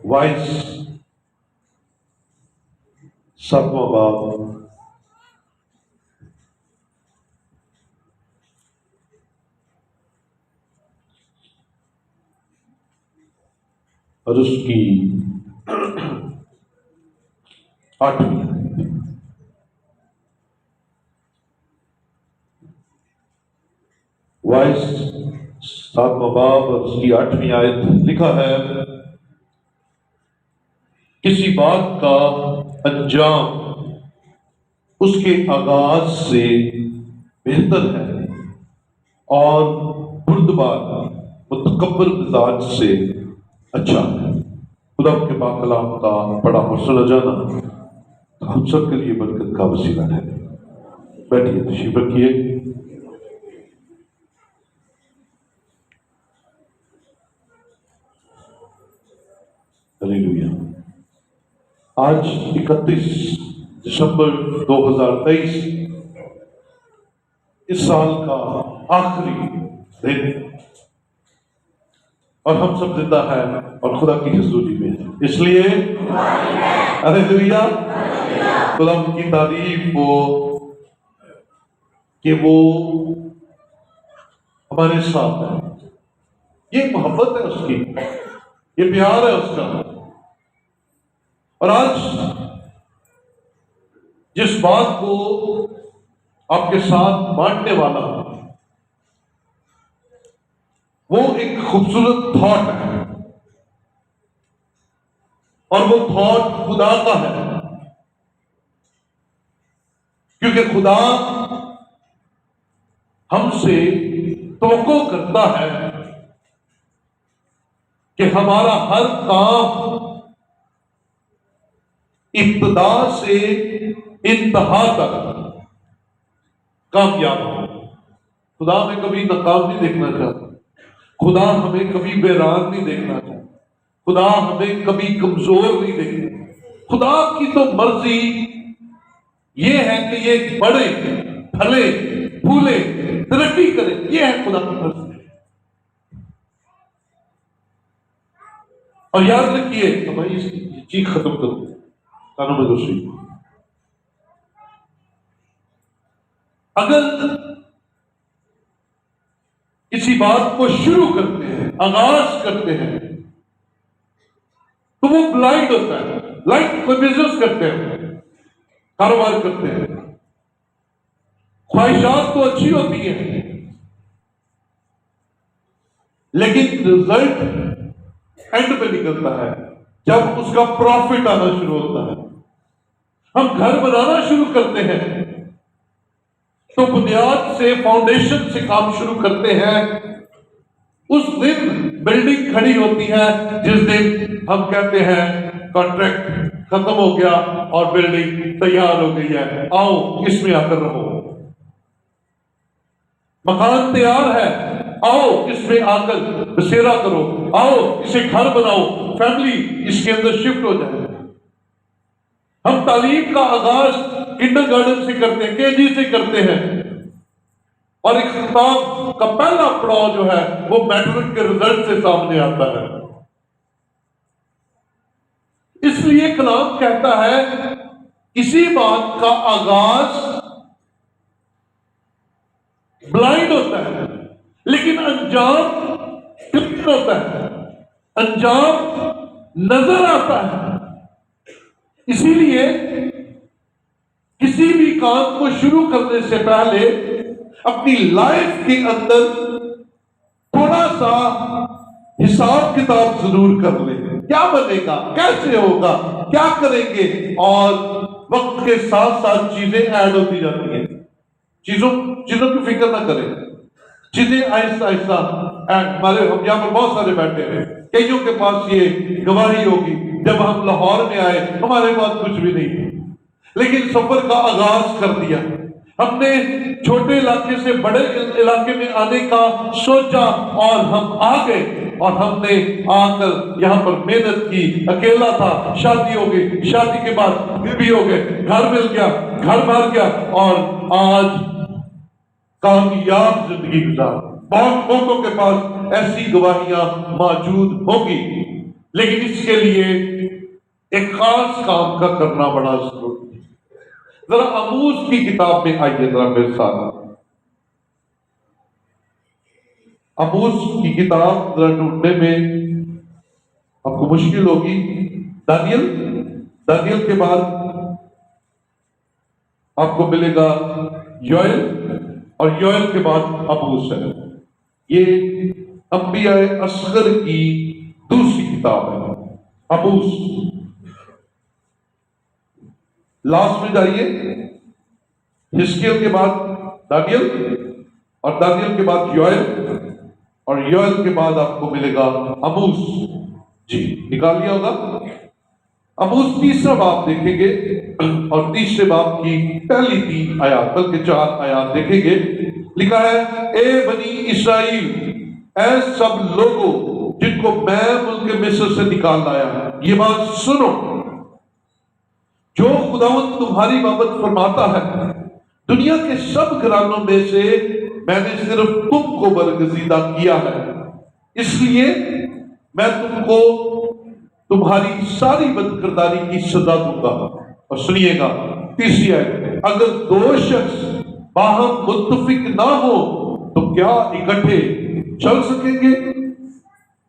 Voice 7واں باب اور اس کی 8ویں وائس 7واں باب اور اس کی 8ویں آیت لکھا ہے، کسی بات کا انجام اس کے آغاز سے بہتر ہے اور بردبار متکبر مزاج سے اچھا ہے۔ خدا کے پاک کلام کا بڑا مرسلہ جانا ہم سب کے لیے برکت کا وسیلہ ہے۔ بیٹھیے، تشریف رکھیے۔ ہلیلویا۔ آج 31 دسمبر 2023 اس سال کا آخری دن، اور ہم سب زندہ ہیں اور خدا کی حضوری میں ہیں، اس لیے ہلیلویا، خدا کی تعریف ہو کہ وہ ہمارے ساتھ ہے۔ یہ محبت ہے اس کی، یہ پیار ہے اس کا۔ اور آج جس بات کو آپ کے ساتھ بانٹنے والا ہوں، وہ ایک خوبصورت تھاٹ ہے، اور وہ تھاٹ خدا کا ہے، کیونکہ خدا ہم سے توقع کرتا ہے کہ ہمارا ہر کام ابتدا سے انتہا تک کامیاب ہو۔ خدا ہمیں کبھی ناکام نہیں دیکھنا چاہتا، خدا ہمیں کبھی ویران نہیں دیکھنا چاہتا، خدا ہمیں کبھی کمزور نہیں دیکھنا۔ خدا کی تو مرضی یہ ہے کہ یہ بڑھے، پھلے، پھولے، ترقی کرے، یہ ہے خدا کی مرضی۔ اور یاد رکھیے، میں اس چیز ختم کروں، کانوں میں دوسری، اگر کسی بات کو شروع کرتے ہیں، آغاز کرتے ہیں، تو وہ بلائنڈ ہوتا ہے۔ لائک کوئی بزنس کرتے ہیں، کاروبار کرتے ہیں، خواہشات تو اچھی ہوتی ہیں، لیکن رزلٹ اینڈ پہ نکلتا ہے جب اس کا پروفٹ آنا شروع ہوتا ہے۔ ہم گھر بنانا شروع کرتے ہیں تو بنیاد سے، فاؤنڈیشن سے کام شروع کرتے ہیں، اس دن بلڈنگ کھڑی ہوتی ہے جس دن ہم کہتے ہیں کانٹریکٹ ختم ہو گیا اور بلڈنگ تیار ہو گئی ہے، آؤ اس میں آ کر رہو۔ مکان تیار ہے، آؤ اس میں آ کر بسیرا کرو، آؤ اسے گھر بناؤ، فیملی اس کے اندر شفٹ ہو جائے۔ ہم تعلیم کا آغاز کنڈر گارڈن سے کرتے ہیں، کے جی سے کرتے ہیں، اور اختتام کا پہلا پڑاؤ جو ہے وہ میٹرک کے رزلٹ سے سامنے آتا ہے۔ اس لیے کلام کہتا ہے کسی بات کا آغاز بلائنڈ ہوتا ہے، لیکن انجام کلیئر ہوتا ہے، انجام نظر آتا ہے۔ اسی لیے کسی بھی کام کو شروع کرنے سے پہلے اپنی لائف کے اندر تھوڑا سا حساب کتاب ضرور کر لیں، کیا بنے گا، کیسے ہوگا، کیا کریں گے، اور وقت کے ساتھ ساتھ چیزیں ایڈ ہوتی جاتی ہیں۔ چیزوں کی فکر نہ کریں، چیزیں آہستہ آہستہ ہمارے، ہم یہاں پر بہت سارے بیٹھے ہیں، کئیوں کے پاس یہ گواہی ہوگی، جب ہم لاہور میں آئے ہمارے پاس کچھ بھی نہیں، لیکن سفر کا آغاز کر دیا۔ ہم نے چھوٹے علاقے سے بڑے علاقے میں آنے کا سوچا اور ہم آ گئے، اور ہم نے آ کر یہاں پر محنت کی، اکیلا تھا، شادی ہو گئی، شادی کے بعد بیوی ہو گئے، گھر مل گیا، گھر بھر گیا، اور آج کامیاب زندگی گزار۔ بہت لوگوں کے پاس ایسی گواہیاں موجود ہوں گی، لیکن اس کے لیے ایک خاص کام کا کرنا بڑا ضروری ہے۔ ذرا آموز کی کتاب میں آئیے ذرا میرے ساتھ، آموز کی کتاب ذرا ڈھونڈنے میں آپ کو مشکل ہوگی۔ دانیل کے بعد آپ کو ملے گا یوئیل، اور یوئیل کے بعد آموز ہے۔ یہ انبیاء اصغر کی دوسری کتاب ہے آموز۔ لاسٹ میں جائیے، حزقیل کے بعد دانیل، اور دانیل کے بعد یوئیل، اور یوئیل کے بعد آپ کو ملے گا آموز۔ جی نکال لیا ہوگا۔ آموز تیسرا باب دیکھیں گے، اور تیسرے باب کی پہلی 3 آیات بلکہ 4 آیات دیکھیں گے۔ لکھا ہے، اے بنی اسرائیل، اے سب لوگوں جن کو میں ملک مصر سے نکال لایا، یہ بات سنو، جو خداوند تمہاری بابت فرماتا ہے، دنیا کے سب گھرانوں میں سے میں نے صرف تم کو برگزیدہ کیا ہے، اس لیے میں تم کو تمہاری ساری بدکرداری کی سزا دوں گا۔ اور سنیے گا تیسری آیت، اگر 2 شخص باہم متفق نہ ہو تو کیا اکٹھے چل سکیں گے؟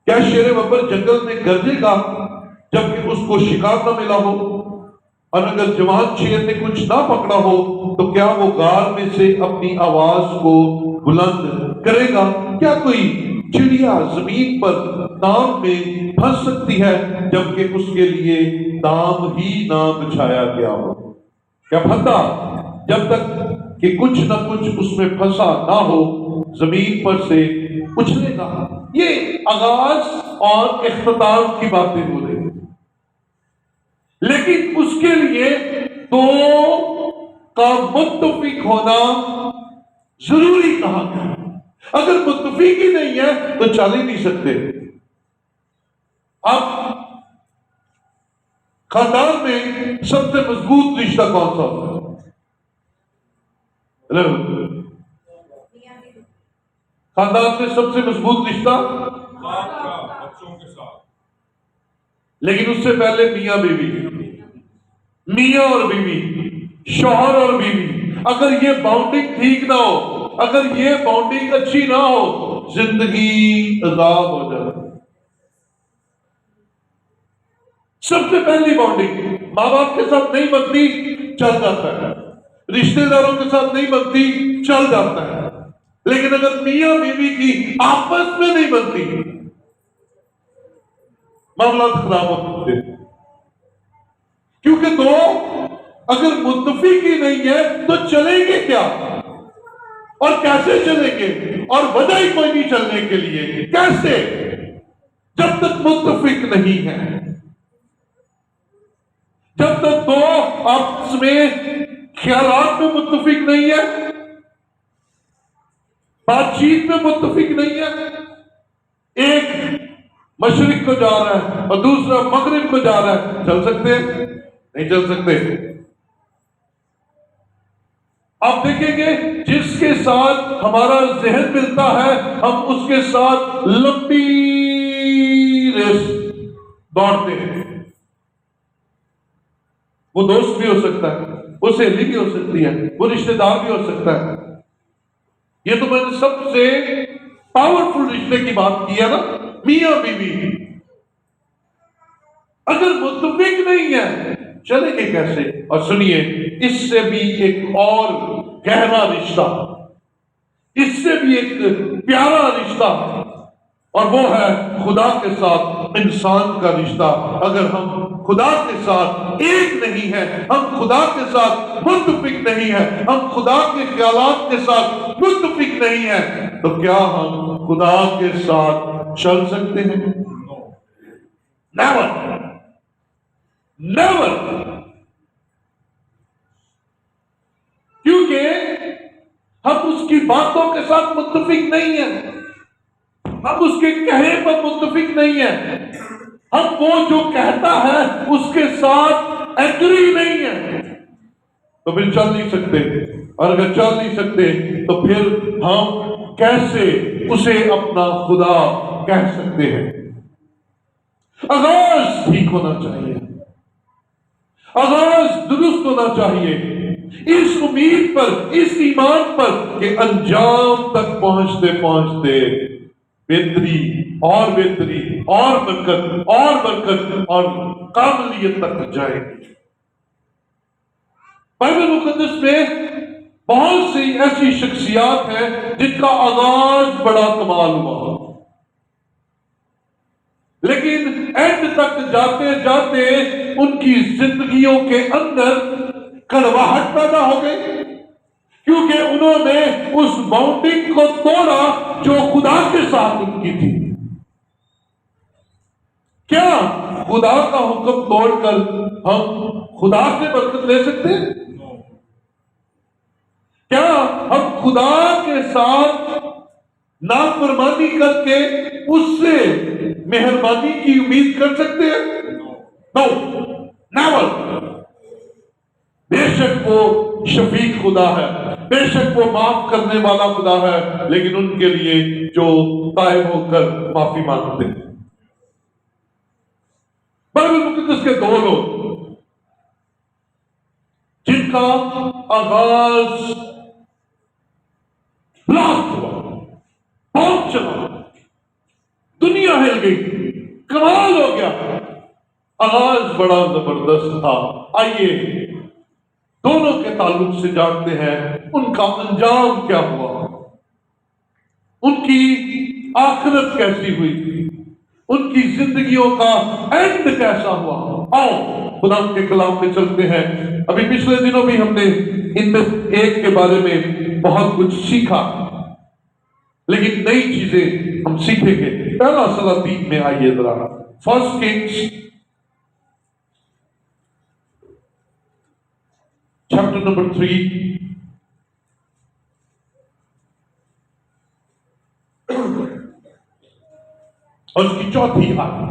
کیا شیر ببر جنگل میں گرجے گا جبکہ اس کو شکار نہ ملا ہو؟ اور اگر جوان شیر نے کچھ نہ پکڑا ہو تو کیا وہ غار میں سے اپنی آواز کو بلند کرے گا؟ کیا کوئی چڑیا زمین پر دام میں پھنس سکتی ہے جبکہ اس کے لیے دام ہی نہ بچھایا گیا ہو؟ کیا پھندا جب تک کہ کچھ نہ کچھ اس میں پھنسا نہ ہو زمین پر سے اچھلے گا؟ یہ آغاز اور اختتام کی باتیں ہو رہی ہیں، لیکن اس کے لیے 2 کا متفق ہونا ضروری کہا گیا۔ اگر متفق ہی نہیں ہے تو چل ہی نہیں سکتے۔ اب خاندان میں سب سے مضبوط رشتہ کون سا ہوتا ہے؟ خاندان میں سب سے مضبوط رشتہ بچوں کے ساتھ، لیکن اس سے پہلے میاں بیوی، میاں اور بیوی، شوہر اور بیوی، اگر یہ باؤنڈنگ ٹھیک نہ ہو، اگر یہ باؤنڈنگ اچھی نہ ہو، زندگی عذاب ہو جائے۔ سب سے پہلی باؤنڈنگ ماں باپ کے ساتھ نہیں بنتی، چل جاتا ہے، رشتہ داروں کے ساتھ نہیں بنتی، چل جاتا ہے، لیکن اگر میاں بیوی کی آپس میں نہیں بنتی، معاملات خراب ہوتے ہیں۔ کیونکہ 2 اگر متفق ہی نہیں ہے تو چلیں گے کیا، اور کیسے چلیں گے؟ اور وجہ ہی کوئی نہیں چلنے کے لیے، کیسے؟ جب تک متفق نہیں ہے، جب تک 2 آپس میں خیالات میں متفق نہیں ہے، بات چیت میں متفق نہیں ہے، ایک مشرق کو جا رہا ہے اور دوسرا مغرب کو جا رہا ہے، چل سکتے ہیں؟ نہیں چل سکتے۔ آپ دیکھیں گے جس کے ساتھ ہمارا ذہن ملتا ہے ہم اس کے ساتھ لمبی ریس دوڑتے ہیں۔ وہ دوست بھی ہو سکتا ہے، وہ سہیلی بھی ہو سکتی ہے، وہ رشتہ دار بھی ہو سکتا ہے۔ یہ تو میں نے سب سے پاورفل رشتے کی بات کی ہے نا، میاں بیوی۔ اگر متفق نہیں ہے چلیں گے کیسے؟ اور سنیے، اس سے بھی ایک اور گہرا رشتہ، اس سے بھی ایک پیارا رشتہ، اور وہ ہے خدا کے ساتھ انسان کا رشتہ۔ اگر ہم خدا کے ساتھ ایک نہیں ہے، ہم خدا کے ساتھ متفق نہیں ہے، ہم خدا کے خیالات کے ساتھ متفق نہیں ہے، تو کیا ہم خدا کے ساتھ چل سکتے ہیں؟ Never, never. کیونکہ ہم اس کی باتوں کے ساتھ متفق نہیں ہیں، ہم اس کے کہے پر متفق نہیں ہیں، ہم وہ جو کہتا ہے اس کے ساتھ ایگری نہیں ہیں، تو پھر چل نہیں سکتے۔ اور اگر چل نہیں سکتے تو پھر ہم کیسے اسے اپنا خدا کہہ سکتے ہیں؟ آغاز ٹھیک ہونا چاہیے، آغاز درست ہونا چاہیے، اس امید پر، اس ایمان پر کہ انجام تک پہنچتے پہنچتے بہتری اور بہتری اور برکت اور برکت اور کاملیت تک جائے گی۔ بائبل مقدس میں بہت سی ایسی شخصیات ہیں جن کا آغاز بڑا کمال ہوا، لیکن اینڈ تک جاتے جاتے ان کی زندگیوں کے اندر کڑواہٹ پیدا ہو گئی، کیونکہ انہوں نے اس باؤنڈنگ کو توڑا جو خدا کے ساتھ ان کی تھی۔ کیا خدا کا حکم توڑ کر ہم خدا سے برکت لے سکتے ہیں؟ کیا ہم خدا کے ساتھ نافرمانی کر کے اس سے مہربانی کی امید کر سکتے ہیں؟ نو، نیور۔ بے شک وہ شفیق خدا ہے، بے شک وہ معاف کرنے والا خدا ہے، لیکن ان کے لیے جو تائب ہو کر معافی مانگتے ہیں۔ بائبل مقدس کے دو لوگ جن کا آغاز بلاک ہوا، بہت چلا، دنیا ہل گئی، کمال ہو گیا، آغاز بڑا زبردست تھا۔ آئیے دونوں کے تعلق سے جانتے ہیں ان کا انجام کیا ہوا، ان کی آخرت کیسی ہوئی، ان کی زندگیوں کا اینڈ کیسا ہوا۔ آؤ خدا کے کلام میں چلتے ہیں۔ ابھی پچھلے دنوں بھی ہم نے ان میں ایک کے بارے میں بہت کچھ سیکھا، لیکن نئی چیزیں ہم سیکھیں گے۔ پہلا سلاطین میں آئیے ذرا، فرسٹ کنگز چیپٹر نمبر 3 اور اس کی چوتھی آیت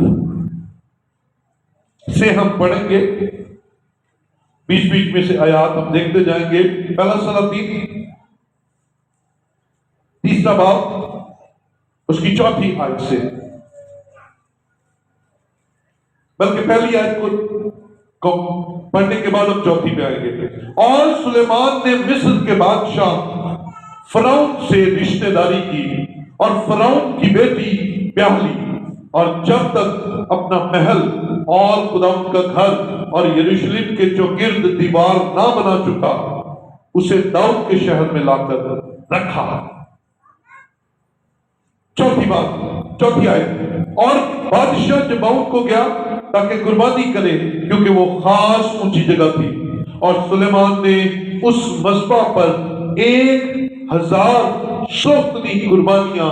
سے ہم پڑھیں گے، بیچ بیچ میں سے آیات ہم دیکھتے جائیں گے۔ پہلا سلاطین 3 باب اس کی چوتھی آیت سے، بلکہ پہلی آیت کو پڑھنے کے بعد ہم چوتھی پہ آئیں گے۔ اور سلیمان نے مصر کے بادشاہ فرعون سے رشتہ داری کی اور فرعون کی بیٹی بیاہ لی، اور جب تک اپنا محل اور خداوند کا گھر اور یروشلم کے چوگرد دیوار نہ بنا چکا، اسے داؤد کے شہر میں لا کر رکھا۔ چوتھی آیت، اور بادشاہ جباؤں کو گیا تاکہ قربانی کرے، کیونکہ وہ خاص اونچی جگہ تھی، اور سلیمان نے اس مذبح پر 1000 سوختنی قربانیاں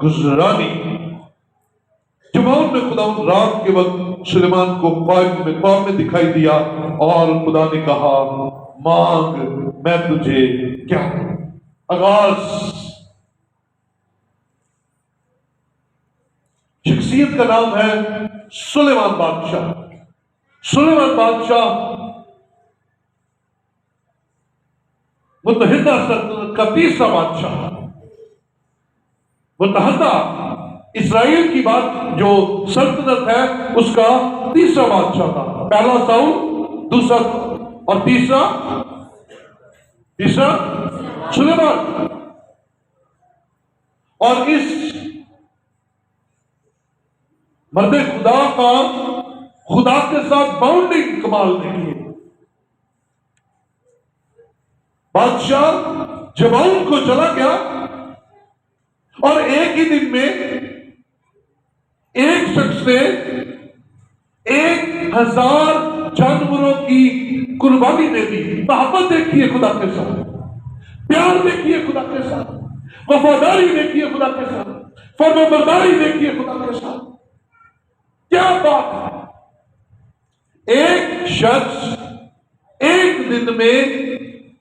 گزرانی۔ جباؤں میں خدا رات کے وقت سلیمان کو خواب میں دکھائی دیا، اور خدا نے کہا مانگ، میں تجھے کیا دوں۔ آغاز، شخصیت کا نام ہے سلیمان بادشاہ۔ سلیمان بادشاہ متحدہ سلطنت کا تیسرا بادشاہ، متحدہ اسرائیل کی بات جو سلطنت ہے اس کا تیسرا بادشاہ تھا۔ پہلا ساؤل، دوسرا اور تیسرا سلیمان۔ اور اس مرد خدا کا خدا کے ساتھ باؤنڈنگ کمال دیکھیے۔ بادشاہ جباؤں کو چلا گیا، اور ایک ہی دن میں ایک شخص نے 1000 جانوروں کی قربانی دے دی۔ محبت دیکھیے خدا کے ساتھ، پیار دیکھیے خدا کے ساتھ، وفاداری دیکھیے خدا کے ساتھ، فرمانبرداری دیکھیے خدا کے ساتھ۔ کیا بات ہے! ایک شخص ایک دن میں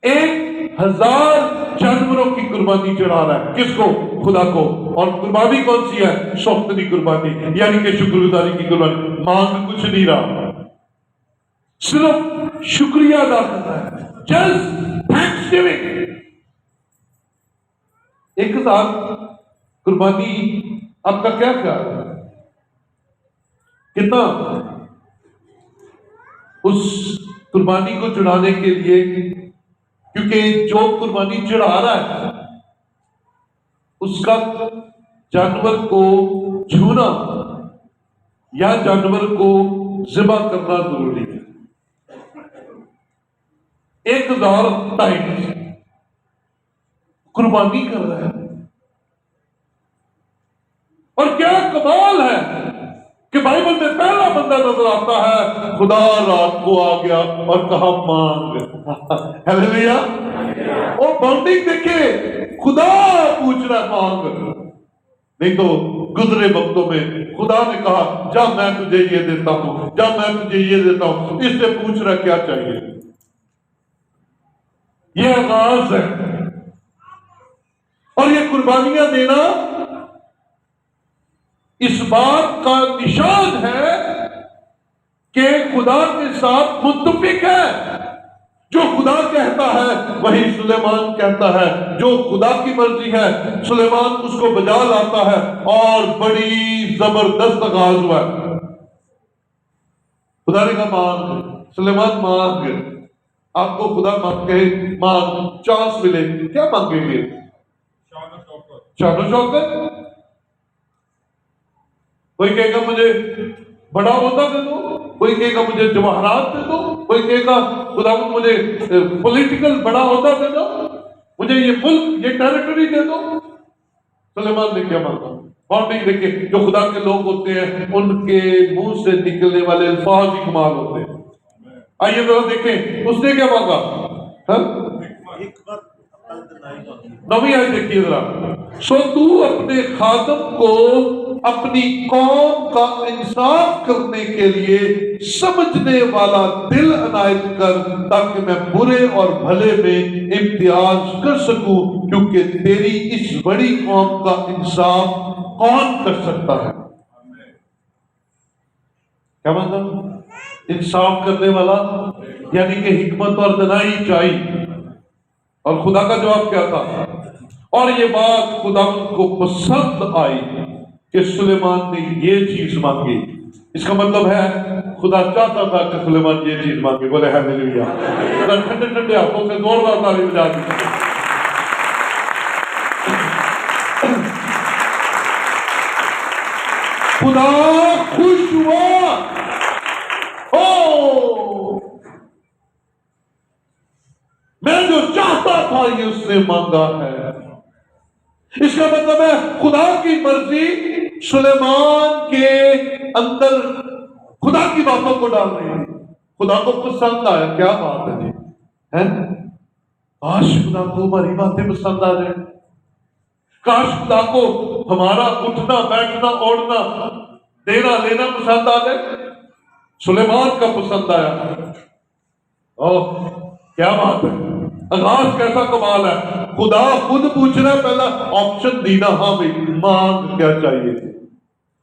1000 جانوروں کی قربانی چڑھا رہا ہے۔ کس کو؟ خدا کو۔ اور قربانی کون سی ہے؟ سوختنی قربانی، یعنی کہ شکر گزاری کی قربانی۔ مانگ کچھ نہیں رہا، صرف شکریہ ادا کرنا ہے، جسٹ تھینکس گیونگ۔ 1000 قربانی، آپ کا کیا خیال ہے کتنا اس قربانی کو چڑھانے کے لیے، کیونکہ جو قربانی چڑھا رہا ہے اس کا جانور کو چھونا یا جانور کو ذبح کرنا ضروری ہے۔ 1000 ٹائم قربانی کر رہا ہے، اور کیا کمال ہے کہ بائبل میں پہلا بندہ نظر آتا ہے، خدا رات کو آ گیا اور کہا مانگ۔ ہیلیلویا۔ اور بانڈنگ دیکھے، خدا پوچھ رہا ہے مانگ، نہیں تو گزرے وقتوں میں خدا نے کہا جب میں تجھے یہ دیتا ہوں، جب میں تجھے یہ دیتا ہوں، اس سے پوچھ رہا کیا چاہیے۔ یہ آغاز ہے، اور یہ قربانیاں دینا اس بات کا نشان ہے کہ خدا کے ساتھ متفق ہے۔ جو خدا کہتا ہے وہی سلیمان کہتا ہے، جو خدا کی مرضی ہے سلیمان اس کو بجا لاتا ہے، اور بڑی زبردست آغاز ہوا ہے۔ خدا نے کہا مانگ، سلیمان مانگ۔ آپ کو خدا مانگ کے مانگ چانس ملے، کیا مانگیں گے؟ شان و شوکت۔ کوئی کہے گا مجھے بڑا عہدہ دے دو، کوئی کہے گا مجھے جواہرات دے دو، کوئی کہے گا خدا مجھے پولیٹیکل بڑا عہدہ دے دو، مجھے یہ ملک، یہ ٹیریٹری دے دو۔ سلیمان نے کیا مانگا؟ بانڈنگ دیکھیں، جو خدا کے لوگ ہوتے ہیں ان کے منہ سے نکلنے والے الفاظ ہی کمال ہوتے ہیں۔ آئیے ذرا دیکھیں اس نے کیا مانگا۔ نویں آیت دیکھیے ذرا۔ سو تو اپنے خادم کو اپنی قوم کا انصاف کرنے کے لیے سمجھنے والا دل عنایت کر، تاکہ میں برے اور بھلے میں امتیاز کر سکوں، کیونکہ تیری اس بڑی قوم کا انصاف کون کر سکتا ہے۔ کیا مطلب؟ انصاف کرنے والا، یعنی کہ حکمت اور دانائی چاہیے۔ اور خدا کا جواب کیا تھا؟ اور یہ بات خدا کو پسند آئی کہ سلیمان نے یہ چیز مانگی۔ اس کا مطلب ہے خدا چاہتا تھا کہ سلیمان یہ چیز مانگے۔ بولے ہیلیلویا۔ ٹھنڈے ٹھنڈے ہاتھوں سے زوردار تالی بجا دی۔ خدا خوش ہوا۔ میں جو چاہتا تھا یہ اس نے مانگا ہے۔ اس کا مطلب ہے خدا کی مرضی سلیمان کے اندر خدا کی باتوں کو ڈال رہی ہے۔ خدا کو پسند آیا۔ کیا بات ہے جی، کاش خدا کو ہماری باتیں پسند آ جائیں، کاش خدا کو ہمارا اٹھنا بیٹھنا اوڑھنا دینا لینا پسند آ جائے۔ سلیمان کا پسند آیا۔ کیا بات ہے، آغاز کیسا کمال ہے۔ خدا خود پوچھ رہا ہے، پہلا آپشن دینا، ہاں بھائی مانگ کیا چاہیے،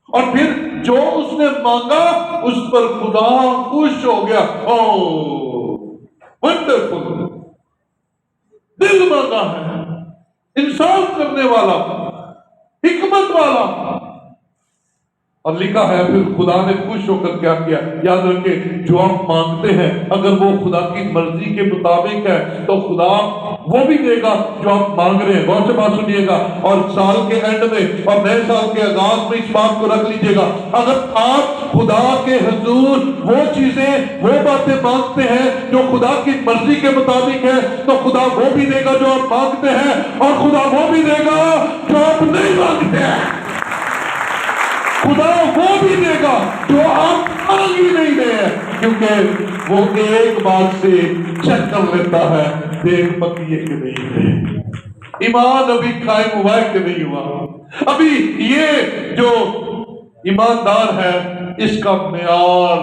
اور پھر جو اس نے مانگا اس پر خدا خوش ہو گیا۔ ونڈرفل، دل مانگا ہے، انصاف کرنے والا، حکمت والا۔ اور لکھا ہے پھر خدا نے خوش ہو کر کیا کیا۔ یاد رکھیں، جو آپ مانگتے ہیں اگر وہ خدا کی مرضی کے مطابق ہے تو خدا وہ بھی دے گا جو آپ مانگ رہے ہیں۔ غور سے بات سنیے گا، اور سال کے اینڈ میں اور نئے سال کے آغاز میں اس بات کو رکھ لیجیے گا، اگر آپ خدا کے حضور وہ چیزیں وہ باتیں مانگتے ہیں جو خدا کی مرضی کے مطابق ہے تو خدا وہ بھی دے گا جو آپ مانگتے ہیں، اور خدا وہ بھی دے گا جو آپ نہیں مانگتے ہیں۔ خدا وہ بھی دے گا جو آپ مانگ ہی نہیں رہے ہیں، کیونکہ وہ ایک بات سے چیک کر لیتا ہے، دیکھ پکی ہے کہ نہیں ہے، ایمان ابھی قائم ہوا ہے کہ نہیں ہوا، ابھی یہ جو ایماندار ہے اس کا معیار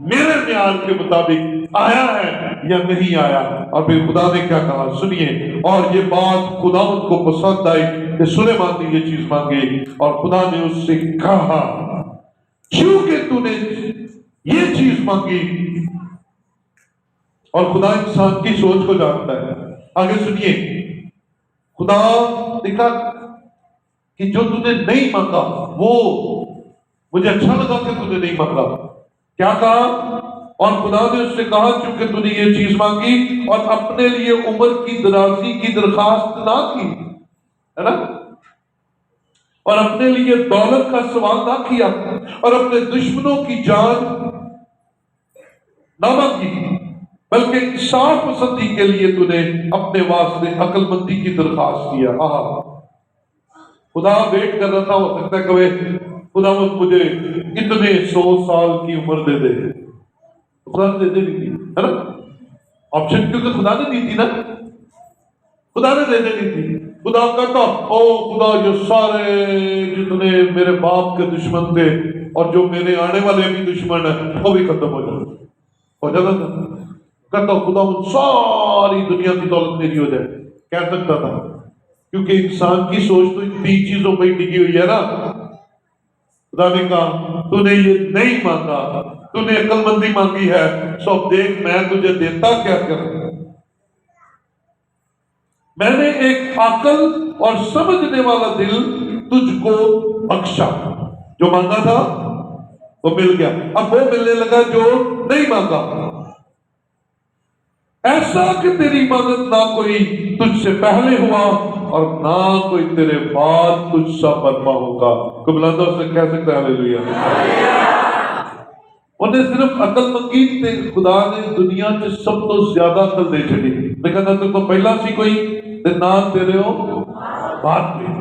میرے معیار کے مطابق آیا ہے یا نہیں آیا۔ اور پھر خدا نے کیا کہا سنیے، اور یہ بات خدا ان کو پسند آئی کہ سلیمان نے یہ چیز مانگی، اور خدا نے اس سے کہا کیونکہ تو نے یہ چیز مانگی۔ اور خدا انسان کی سوچ کو جانتا ہے۔ آگے سنیے، خدا دیکھا کہ جو تو نے نہیں مانگا وہ مجھے اچھا لگا کہ تو نے نہیں مانگا. کیا کہا؟ اور خدا نے اس سے کہا چونکہ تو نے یہ چیز مانگی اور اپنے لیے عمر کی درازی کی درخواست نہ کی، ہے نا، اور اپنے لیے دولت کا سوال نہ کیا اور اپنے دشمنوں کی جان نہ مانگی، بلکہ انصاف پسندی کے لیے تو نے اپنے واسطے عقل مندی کی درخواست کیا. خدا ویٹ کر رہا تھا، ہو سکتا ہے کہ خدا مجھے اتنے 100 سال کی عمر دے دے. خدا نے دے دی تھی، ہے نا، آپشن کیونکہ خدا نے دی تھی نا، خدا نے دے دی تھی. خدا کہتا او خدا یہ سارے جتنے میرے باپ کے دشمن تھے اور جو میرے آنے والے بھی دشمن ہیں وہ بھی ختم ہو جائے. ہو جاتا تھا، کہتا خدا ان ساری دنیا کی دولت میری ہو جائے. کہہ سکتا تھا کیونکہ انسان کی سوچ تو ان 3 چیزوں پہ ہی ٹکی ہوئی ہے نا. خدا نے کہا تو نے یہ نہیں مانگا، تو نے عقل مندی مانگی ہے، سو دیکھ میں تجھے دیتا کیا کروں. میں نے ایک عقل اور سمجھنے والا دل تجھ کو بخشا. جو مانگا تھا وہ مل گیا، اب وہ ملنے لگا جو نہیں مانگا. ایسا کہ تیری مدد نہ کوئی تجھ سے پہلے ہوا اور نہ کوئی تیرے بعد تجھ سا برپا ہوگا. کوئی بلندوں سے کہہ سکتا ہے ہاللیلویا. انہیں صرف عقل مانگی تے خدا نے دنیا سے سب تو زیادہ عقل دے چڑی. لیکن نہ تو پہلا سی کوئی تے نہ تیرے ہو بعد میں،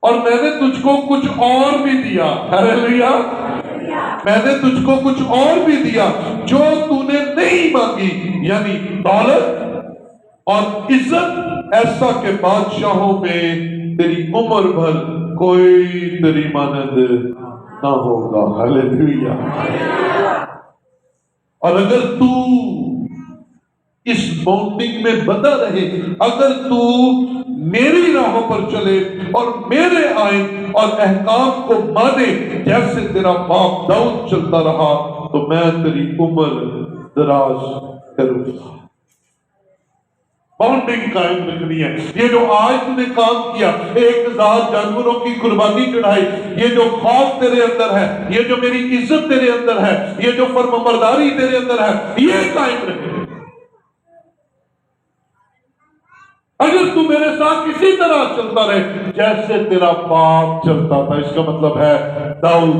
اور میں نے تجھ کو کچھ اور بھی دیا. ہاللیلویا. میں نے تجھ کو کچھ اور بھی دیا جو تو نے نہیں مانگی، یعنی دولت اور عزت، ایسا کہ بادشاہوں میں تیری عمر بھر کوئی تیری مانند نہ ہوگا. ہاللیلویا. اور اگر تو اس باؤنڈنگ میں بنا رہے، اگر تو میری راہوں پر چلے اور میرے آئین اور احکام کو مانے جیسے تیرا باپ داؤد چلتا رہا، تو میں تیری عمر دراز کروں گا. باؤنڈنگ قائم رکھنی ہے. یہ جو آج تم نے کام کیا، 1000 جانوروں کی قربانی چڑھائی، یہ جو خوف تیرے اندر ہے، یہ جو میری عزت تیرے اندر ہے، یہ جو فرمانبرداری تیرے اندر ہے، یہ قائم رکھے. اگر تو میرے ساتھ اسی طرح چلتا رہے جیسے تیرا باپ چلتا تھا، اس کا مطلب ہے داؤد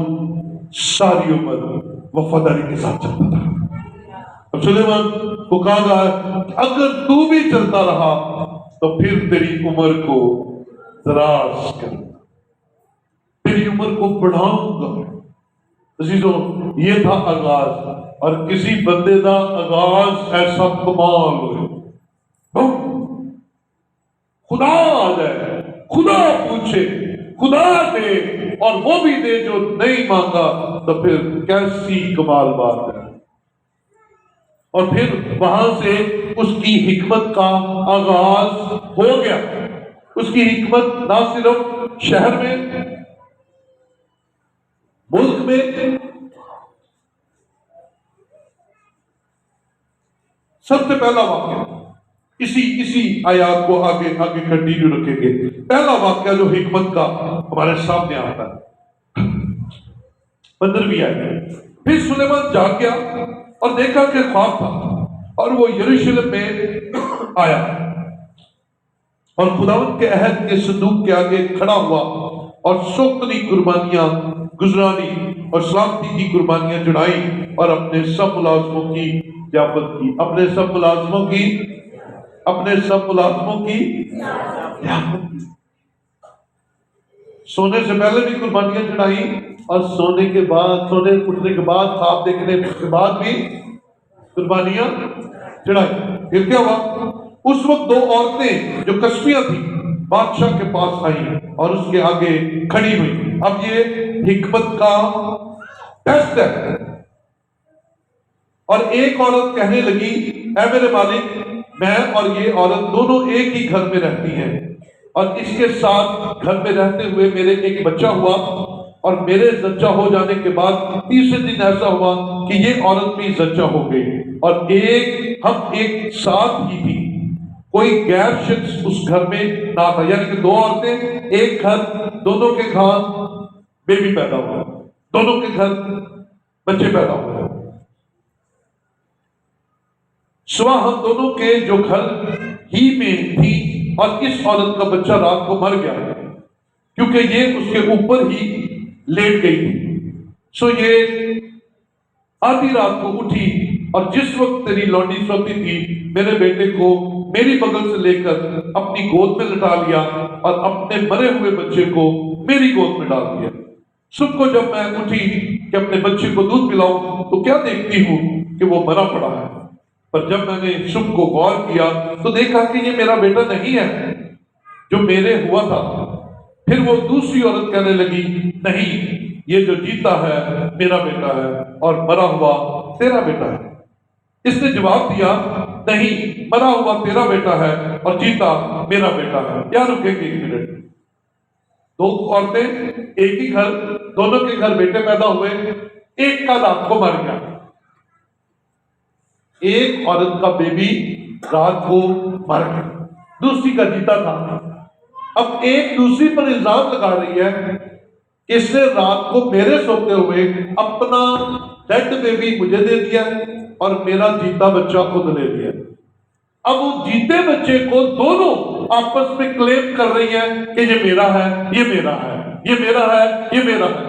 ساری عمر وفاداری کے ساتھ چلتا تھا. اب سلیمان کو کہا گیا اگر تو بھی چلتا رہا تو پھر تیری عمر کو دراز کروں، تیری عمر کو بڑھاؤں گا. عزیزو، یہ تھا آغاز، اور کسی بندے کا آغاز ایسا کمال ہوئے. خدا آ جائے، خدا پوچھے، خدا دے، اور وہ بھی دے جو نہیں مانگا، تو پھر کیسی کمال بات ہے. اور پھر وہاں سے اس کی حکمت کا آغاز ہو گیا. اس کی حکمت نہ صرف شہر میں، ملک میں، سب سے پہلا واقعہ اسی آیات کو آگے کنٹینیو رکھیں گے. پہلا واقعہ جو حکمت کا ہمارے سامنے آتا ہے 15ویں آیت. پھر سلیمان جاگ گیا اور دیکھا کہ خواب تھا، اور وہ یروشلم میں آیا اور خداوند کے عہد کے صندوق کے آگے کھڑا ہوا اور سوختنی قربانیاں گزرانی اور سلامتی کی قربانیاں چڑھائی اور اپنے سب ملازموں کی ضیافت کی. اپنے سب ملازموں کی سونے سے پہلے بھی قربانیاں چڑھائی اور سونے اٹھنے کے بعد، خواب دیکھنے کے بعد بھی قربانیاں چڑھائی. پھر کیا ہوا؟ اس وقت 2 عورتیں جو کسبیاں تھیں بادشاہ کے پاس آئی اور اس کے آگے کھڑی ہوئی. اب یہ حکمت کا ٹیسٹ ہے. اور ایک عورت کہنے لگی اے میرے مالک، میں اور یہ عورت دونوں ایک ہی گھر میں رہتی ہیں، اور اس کے ساتھ گھر میں رہتے ہوئے میرے ایک بچہ ہوا، اور میرے زچہ ہو جانے کے بعد تیسرے دن ایسا ہوا کہ یہ عورت بھی زچہ ہو گئی، اور ہم ایک ساتھ ہی تھی، کوئی غیر شخص اس گھر میں نہ تھا. یعنی کہ 2 عورتیں ایک گھر، دونوں کے گھر بیبی پیدا ہوا، دونوں کے گھر بچے پیدا ہوئے ہیں، سوا ہم دونوں کے جو گھر ہی میں تھی، اور اس عورت کا بچہ رات کو مر گیا کیونکہ یہ اس کے اوپر ہی لیٹ گئی تھی۔ سو یہ آدھی رات کو اٹھی، اور جس وقت تیری لونڈی سوتی تھی میرے بیٹے کو میری بغل سے لے کر اپنی گود میں لٹا لیا اور اپنے مرے ہوئے بچے کو میری گود میں ڈال دیا۔ صبح کو جب میں اٹھی کہ اپنے بچے کو دودھ پلاؤں تو کیا دیکھتی ہوں کہ وہ مرا پڑا ہے، پر جب میں نے صبح کو غور کیا تو دیکھا کہ یہ میرا بیٹا نہیں ہے جو میرے ہوا تھا۔ پھر وہ دوسری عورت کہنے لگی، نہیں، یہ جو جیتا ہے میرا بیٹا ہے اور مرا ہوا تیرا بیٹا ہے۔ اس نے جواب دیا، نہیں، مرا ہوا تیرا بیٹا ہے اور جیتا میرا بیٹا ہے۔ کیا رکیں گے ایک منٹ؟ دو عورتیں ایک ہی گھر، دونوں کے گھر بیٹے پیدا ہوئے، ایک کا رات کو مر گیا، ایک عورت کا بیبی رات کو مر گیا، دوسری کا جیتا تھا۔ اب ایک دوسری پر الزام لگا رہی ہے کہ اس نے رات کو میرے سوتے ہوئے اپنا ڈیڈ بیبی مجھے دے دیا اور میرا جیتا بچہ خود لے لیا۔ اب وہ جیتے بچے کو دونوں آپس میں کلیم کر رہی ہیں کہ یہ میرا ہے، یہ میرا ہے، یہ میرا ہے، یہ میرا ہے۔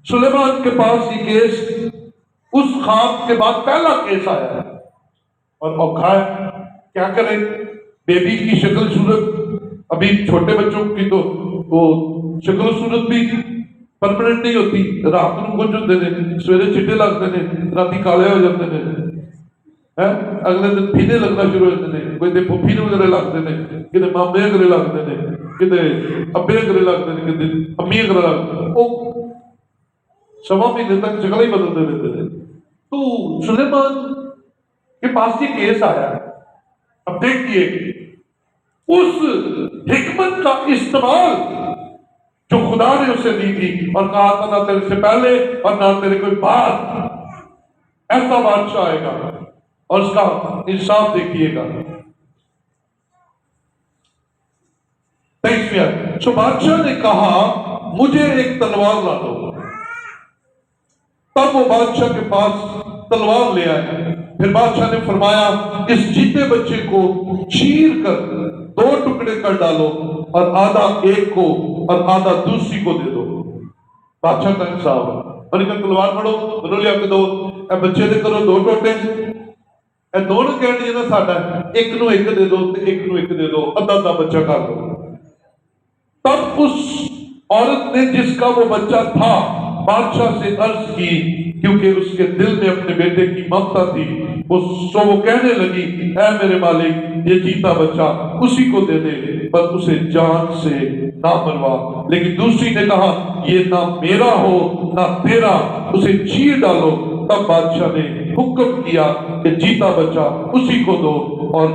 سلیمان کے پاس یہ کیس اس خواب کے بعد پہلا کیس آیا ہے، اور اوکھا ہے، کیا کریں؟ بیبی کی شکل صورت، ابھی چھوٹے بچوں کی تو وہ شکل صورت بھی پرماننٹ نہیں ہوتی، رات کو کچھ ہوتے ہیں، سویرے چٹے لگتے ہیں، راتی کالے ہو جاتے ہیں، اگلے دن پھینے لگنا شروع ہو جاتے ہیں، کوئی دے پھوپھی وغیرہ لگتے ہیں، کدے مامے وغیرہ لگتے ہیں، کدے ابے وغیرہ لگتے ہیں، کدے امی وغیرہ لگتے ہیں، وہ سوا مہینے تک شکل ہی بدلتے رہتے ہیں۔ تو سلیمان کے پاس یہ کیس آیا ہے۔ اب دیکھیے اس حکمت کا استعمال جو خدا نے اسے دی تھی، اور کہا تھا نہ تیرے سے پہلے اور نہ تیرے کوئی بعد ایسا بادشاہ آئے گا، اور اس کا انصاف دیکھیے گا۔ 23 سو بادشاہ نے کہا، مجھے ایک تلوار لا دو۔ تب وہ بادشاہ کے پاس تلوار لے آئے۔ پھر بادشاہ نے فرمایا، اس جیتے بچے کو چیر کر 2 ٹکڑے کر ڈالو، اور آدھا ایک کو اور آدھا دوسری کو دے دو۔ بادشاہ کا انصاف ہے۔ اور ان کا تلوار پڑھو، انہوں نے آپ کے 2 اے بچے دے کرو 2 ٹوٹے، اے دونوں کہنے یہ نا ساڈا ہے، ایک نو ایک دے دو تے ایک نو ایک دے دو، آدھا آدھا بچہ کر دو۔ تب اس عورت نے جس کا وہ بچہ تھا بادشاہ سے عرض کی، کیونکہ اس کے دل میں اپنے بیٹے کی ممتا تھی، وہ کہنے لگی، اے میرے مالک، یہ جیتا بچہ اسی کو دے دے، پر اسے جان سے نہ مروا۔ لیکن دوسری نے کہا، یہ نہ میرا ہو نہ تیرا، اسے چیر ڈالو۔ تب بادشاہ نے حکم کیا کہ جیتا بچہ اسی کو دو، اور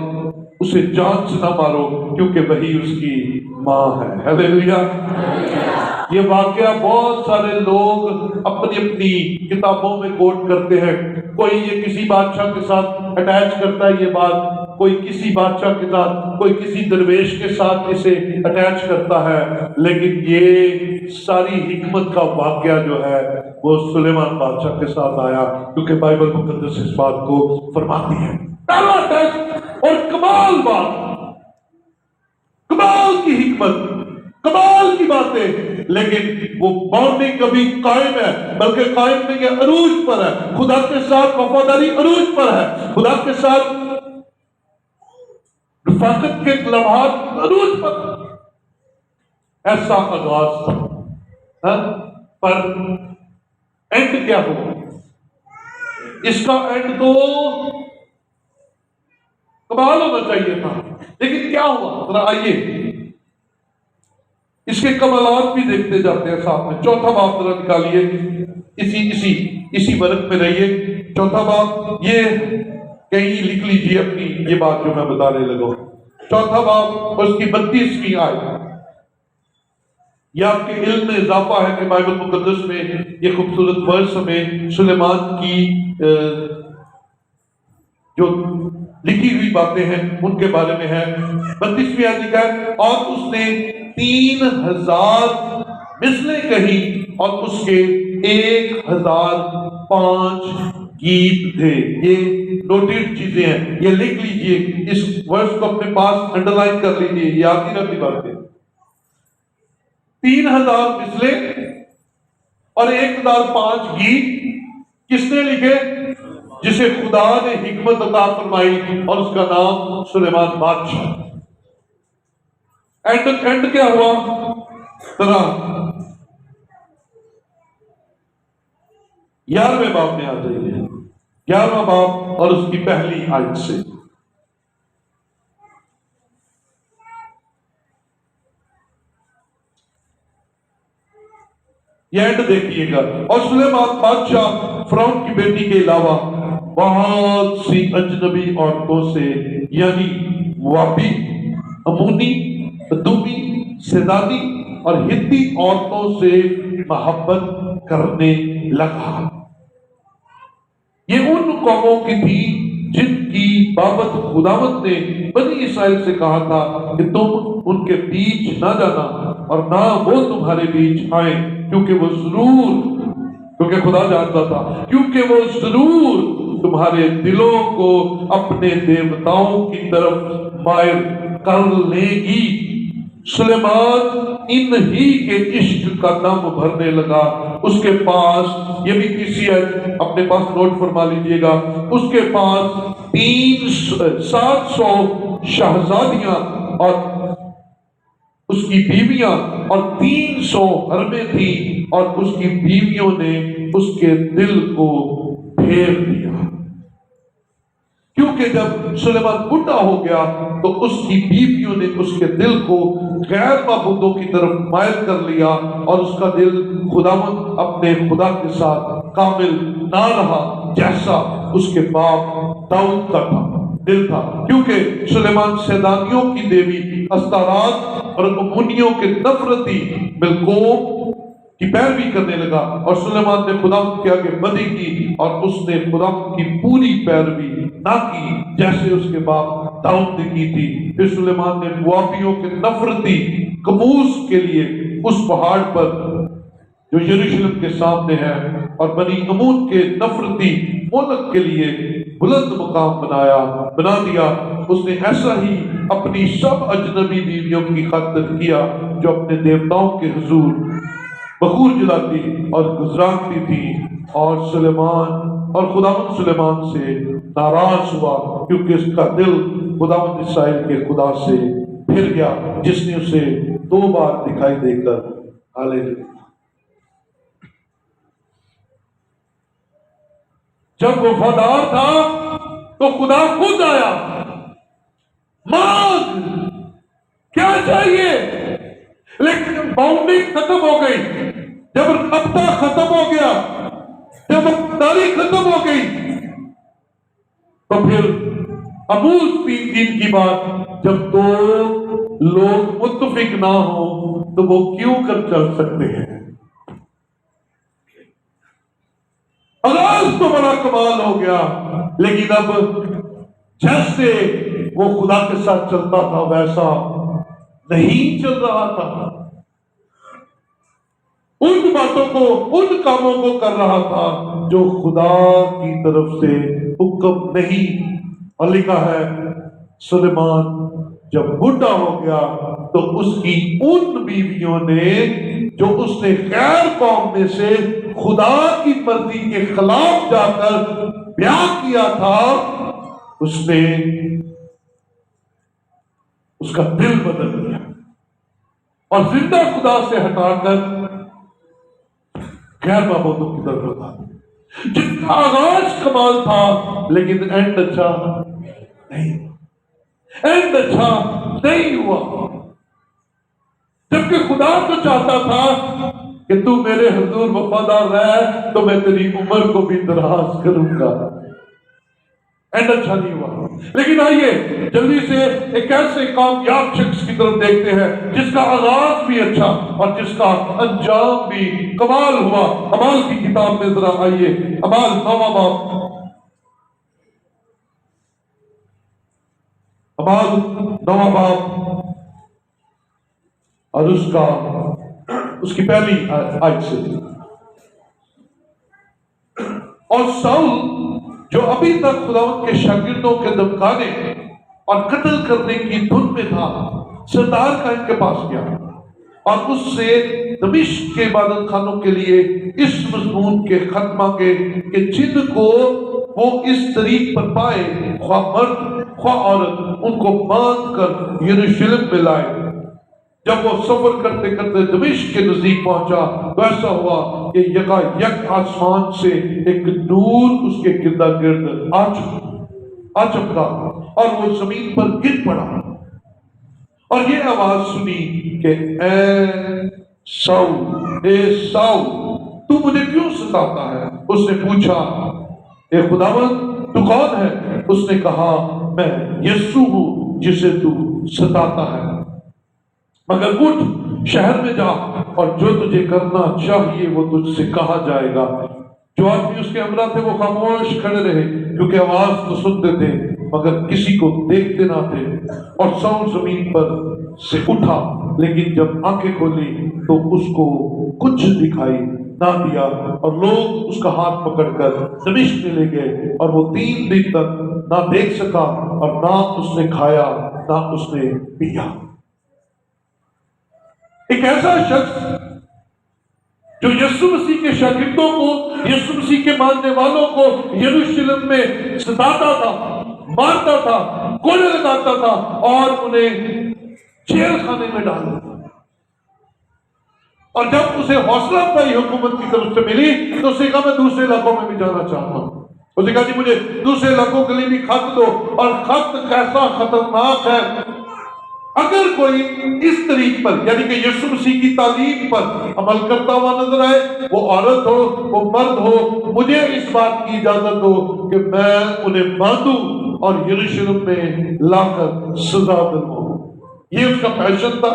اسے جان سے نہ مارو، کیونکہ وہی اس کی ماں ہے۔ ہلیلویا۔ یہ واقعہ بہت سارے لوگ اپنی اپنی کتابوں میں کوٹ کرتے ہیں۔ کوئی یہ کسی بادشاہ کے ساتھ اٹیچ کرتا ہے یہ بات، کوئی کسی بادشاہ کے ساتھ، کوئی کسی درویش کے ساتھ اسے اٹیچ کرتا ہے، لیکن یہ ساری حکمت کا واقعہ جو ہے وہ سلیمان بادشاہ کے ساتھ آیا، کیونکہ بائبل مقدس اس بات کو فرماتی ہے۔ پہلا ٹیسٹ اور کمال بات، کمال کی حکمت، کمال کی باتیں، لیکن وہ باؤنڈری کبھی قائم ہے، بلکہ قائم نہیں ہے، عروج پر ہے۔ خدا کے ساتھ وفاداری عروج پر ہے، خدا کے ساتھ رفاقت کے لمحات عروج پر ہے۔ ایسا آغاز تھا، پر اینڈ کیا ہوا؟ اس کا اینڈ تو کمال ہونا چاہیے تھا، لیکن کیا ہوا؟ ذرا آئیے اس کے کمالات بھی دیکھتے جاتے ہیں ساتھ میں۔ 4 باب ذرا نکالیے، اسی ورق میں رہیے۔ 4 باب یہ کہیں لکھ لیجیے اپنی یہ بات جو میں بتانے لگا۔ 4 باب اس کی 32ویں آیت۔ یہ آپ کے علم میں اضافہ ہے کہ بائبل مقدس میں یہ خوبصورت ورس میں سلیمان کی جو لکھی ہوئی باتیں ہیں ان کے بارے میں ہے۔ 32ویں آیت لکھا ہے، اور اس نے 3000 مثلیں کہیں اور اس کے 1005 گیت تھے۔ یہ نوٹیڈ چیزیں ہیں، یہ لکھ لیجئے، اس ورس کو اپنے پاس انڈر لائن کر لیجئے، یہ آتی رہتی باتیں۔ 3000 مثلیں اور 1005 گیت کس نے لکھے؟ جسے خدا نے حکمت عطا فرمائی اور اس کا نام سلیمان بادشاہ۔ اینڈ کیا ہوا؟ ذرا 11ویں باب میں آ جائیے، 11واں باب اور اس کی پہلی آیت سے۔ یہ اینڈ دیکھیے گا۔ اور سلیمان بادشاہ فرعون کی بیٹی کے علاوہ بہت سی اجنبی عورتوں سے، یعنی موابی، امونی، ادومی، سیدانی اور ہتی عورتوں سے محبت کرنے لگا۔ یہ ان قوموں کی تھی جن کی بابت خداوند نے بنی اسرائیل سے کہا تھا کہ تم ان کے بیچ نہ جانا اور نہ وہ تمہارے بیچ آئیں، کیونکہ خدا جانتا تھا کیونکہ وہ ضرور تمہارے دلوں کو اپنے دیوتاؤں کی طرف مائل کر لے گی۔ سلیمان انہی کے عشق کا دم بھرنے لگا۔ اس کے پاس، یہ بھی کسی ہے اپنے پاس نوٹ فرما لیجئے گا، اس کے پاس 700 شہزادیاں اور اس کی بیویاں اور 300 حرمیں تھیں، اور اس کی بیویوں نے اس کے دل کو پھیر دیا۔ کیونکہ جب سلیمان بوڑھا ہو گیا تو اس کی بیویوں نے اس کے دل کو غیر معبودوں کی طرف مائل کر لیا، اور اس کا دل خداوند اپنے خدا کے ساتھ کامل نہ رہا جیسا اس کے باپ داؤد کا دل تھا، کیونکہ سلیمان سیدانیوں کی دیوی استارات اور امونیوں کے نفرتی ملکوم کی پیروی کرنے لگا، اور سلیمان نے خداوند کے آگے بدی کی، اور اس نے خداوند کی پوری پیروی نہ کی جیسے اس کے باپ داؤد نے کی تھی۔ پھر سلیمان نے موابیوں کے نفرتی کموز کے لیے اس پہاڑ پر جو یروشلم کے سامنے ہے، اور بنی امون کے نفرتی مولک کے لیے بلند مقام بنا دیا۔ اس نے ایسا ہی اپنی سب اجنبی بیویوں کی خاطر کیا جو اپنے دیوتاؤں کے حضور بخور جلاتی اور گزرانتی تھی، اور خداوند سلیمان سے ناراض ہوا، کیونکہ اس کا دل خداوند اسرائیل کے خدا سے پھر گیا، جس نے اسے 2 بار دکھائی دے کر ہاللیلویا۔ جب وفادار تھا تو خدا خود آیا، مانگ کیا چاہیے، لیکن باؤنڈنگ ختم ہو گئی، جب رابطہ ختم ہو گیا، جب وفاداری ختم ہو گئی، تو پھر امول 3 دن کی بات، جب 2 لوگ متفق نہ ہوں تو وہ کیوں کر چل سکتے ہیں؟ آغاز تو بڑا کمال ہو گیا، لیکن اب جیسے وہ خدا کے ساتھ چلتا تھا ویسا نہیں چل رہا تھا، ان باتوں کو، ان کاموں کو کر رہا تھا جو خدا کی طرف سے حکم نہیں۔ اور لکھا ہے سلیمان جب بوڑھا ہو گیا تو اس کی ان بیویوں نے جو اس نے غیر قوم میں سے خدا کی مرضی کے خلاف جا کر بیاہ کیا تھا، اس نے اس کا دل بدل دیا اور زندہ خدا سے ہٹا کر غیر معبودوں کی طرف لگا، جن کا آغاز کمال تھا لیکن اینڈ اچھا نہیں، اینڈ اچھا نہیں ہوا۔ جبکہ خدا تو چاہتا تھا کہ تو میرے حضور وفادار رہ تو میں تیری عمر کو بھی دراز کروں گا، اینڈ اچھا نہیں ہوا۔ لیکن آئیے جلدی سے ایک ایسے کامیاب شخص کی طرف دیکھتے ہیں جس کا آغاز بھی اچھا اور جس کا انجام بھی کمال ہوا۔ اعمال کی کتاب میں ذرا آئیے، اعمال 9واں باب، اعمال 9واں باب اور اس کا اس کی پہلی آیت سے تھی. اور ساؤل جو ابھی تک خداوند کے شاگردوں کے دمکانے اور قتل کرنے کی دھن میں تھا، سردار کا ان کے پاس گیا اور اس سے دمشق کے عبادت خانوں کے لیے اس مضمون کے خط مانگے کہ جن کو وہ اس طریق پر پائے، خواہ مرد خواہ عورت، ان کو باندھ کر یروشلم میں لائے. جب وہ سفر کرتے کرتے دمشق کے نزدیک پہنچا تو ایسا ہوا کہ یکا یک آسمان سے ایک نور اس کے گردا گرد آ چمکا اور وہ زمین پر گر پڑا اور یہ آواز سنی کہ اے ساؤل تو مجھے کیوں ستاتا ہے؟ اس نے پوچھا اے خداوند تو کون ہے؟ اس نے کہا میں یسوع ہوں جسے تو ستاتا ہے. مگر اٹھ شہر میں جا اور جو تجھے کرنا چاہیے وہ تجھ سے کہا جائے گا. جو آدمی اس کے ہمراہ تھے وہ خاموش کھڑے رہے کیونکہ آواز تو سنتے تھے مگر کسی کو دیکھتے نہ تھے. اور ساؤل زمین پر سے اٹھا لیکن جب آنکھیں کھولی تو اس کو کچھ دکھائی نہ دیا اور لوگ اس کا ہاتھ پکڑ کر دمشق میں لے گئے اور وہ 3 دن تک نہ دیکھ سکا اور نہ اس نے کھایا نہ اس نے پیا. ایک ایسا شخص جو یسوع مسیح کے شاگردوں کو، یسوع مسیح کے ماننے والوں کو یروشلم میں ستاتا تھا، مارتا تھا، کوڑے لگاتا تھا اور انہیں جیل خانے میں ڈال دیتا. اور جب اسے حوصلہ افزائی حکومت کی طرف سے ملی تو اسے کہا میں دوسرے علاقوں میں بھی جانا چاہتا ہوں. اسے کہا جی مجھے دوسرے علاقوں کے لیے بھی خط دو. اور خط کیسا خطرناک ہے، اگر کوئی اس طریق پر یعنی کہ یسوع مسیح کی تعلیم پر عمل کرتا ہوا نظر آئے، وہ عورت ہو وہ مرد ہو، مجھے اس بات کی اجازت دو کہ میں انہیں باندھوں اور یروشلم میں لا کر سزا دوں. یہ اس کا پیشن تھا،